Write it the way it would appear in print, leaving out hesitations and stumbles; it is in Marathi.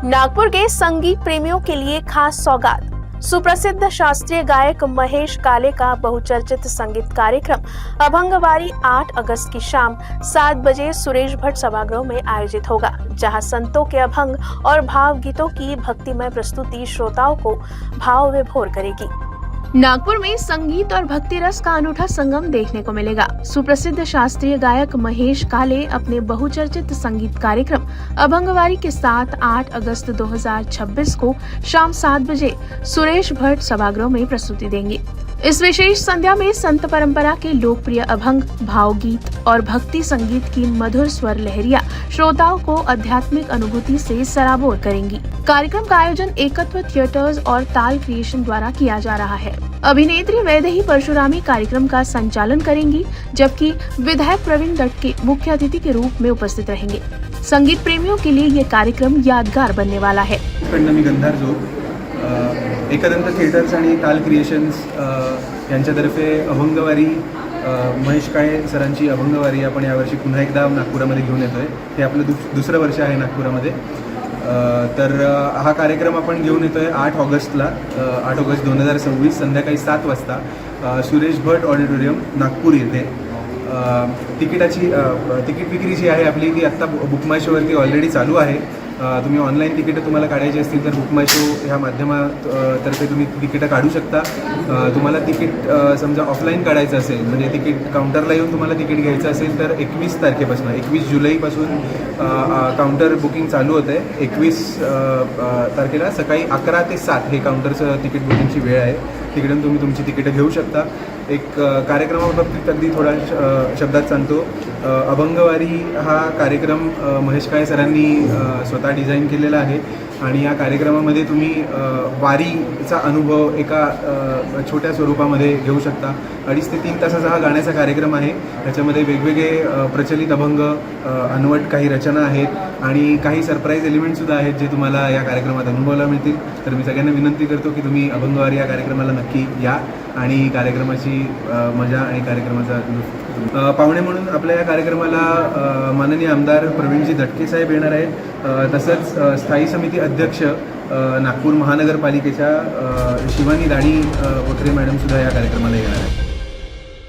नागपुर के संगीत प्रेमियों के लिए खास सौगात। सुप्रसिद्ध शास्त्रीय गायक महेश काले का बहुचर्चित संगीत कार्यक्रम अभंगवारी 8 अगस्त की शाम 7 बजे सुरेश भट्ट सभागृह में आयोजित होगा, जहां संतों के अभंग और भाव गीतों की भक्तिमय प्रस्तुति श्रोताओं को भाव विभोर करेगी। नागपुर में संगीत और भक्ति रस का अनूठा संगम देखने को मिलेगा। सुप्रसिद्ध शास्त्रीय गायक महेश काले अपने बहुचर्चित संगीत कार्यक्रम अभंगवारी के साथ 8 अगस्त 2026 को शाम 7 बजे सुरेश भट्ट सभागृह में प्रस्तुति देंगे। इस विशेष संध्या में संत परंपरा के लोकप्रिय अभंग, भावगीत और भक्ति संगीत की मधुर स्वर लहरियां श्रोताओं को आध्यात्मिक अनुभूति से सराबोर करेंगी। कार्यक्रम का आयोजन एकत्व थिएटर्स और ताल क्रिएशन द्वारा किया जा रहा है। अभिनेत्री वैदेही परशुरामी कार्यक्रम का संचालन करेंगी, जबकि विधायक प्रवीण दटके मुख्य अतिथि के रूप में उपस्थित रहेंगे। संगीत प्रेमियों के लिए ये कार्यक्रम यादगार बनने वाला है। एकदंत थिएटर्स आणि ताल क्रिएशन्स यांच्यातर्फे अभंगवारी महेश काळे सरांची अभंगवारी आपण यावर्षी पुन्हा एकदा नागपुरामध्ये घेऊन येतोय। हे आपलं दुसरं वर्ष आहे नागपुरामध्ये। तर हा कार्यक्रम आपण घेऊन येतोय 8 ऑगस्टला 8 ऑगस्ट 2026 संध्याकाळी 7 वाजता सुरेश भट ऑडिटोरियम नागपूर येथे। तिकीट विक्री जी आहे आपली ती आत्ता बुक माय शोवरती ऑलरेडी चालू आहे। तुम्ही ऑनलाईन तिकीटं तुम्हाला काढायची असतील तर बुक माय शो ह्या माध्यमातर्फे तुम्ही तिकीटं काढू शकता। तुम्हाला तिकीट समजा ऑफलाईन काढायचं असेल, म्हणजे तिकीट काउंटरला येऊन तुम्हाला तिकीट घ्यायचं असेल तर 21 तारखेपासून 21 जुलैपासून काउंटर बुकिंग चालू होतं आहे। 21 तारखेला सकाळी 11 ते 7 हे काउंटरचं तिकीट बुकिंगची वेळ आहे। तिकडून तुम्ही तुमची तिकीटं घेऊ शकता। एक कार्यक्रमाबाबतीत अगदी थोडा शब्दात सांगतो। अभंगवारी हा कार्यक्रम महेश काळे सरांनी स्वतः डिझाईन केलेला आहे आणि या कार्यक्रमामध्ये तुम्ही वारीचा अनुभव एका छोट्या स्वरूपामध्ये घेऊ शकता। 2.5 ते 3 तासाचा हा गाण्याचा कार्यक्रम आहे। त्याच्यामध्ये वेगवेगळे प्रचलित अभंग, अनवट काही रचना आहेत आणि काही सरप्राईज एलिमेंटसुद्धा आहेत जे तुम्हाला या कार्यक्रमात अनुभवायला मिळतील। तर मी सगळ्यांना विनंती करतो की तुम्ही अभंगवारी या कार्यक्रमाला नक्की या आणि कार्यक्रमाची मजा आणि कार्यक्रमाचा पाहुणे म्हणून आपल्या या कार्यक्रमाला माननीय आमदार प्रवीणजी दटके साहेब येणार आहेत। तसंच स्थायी समिती अध्यक्ष नागपूर महानगरपालिकेच्या शिवानी दाणी वखरे मॅडम सुद्धा या कार्यक्रमाला येणार आहेत।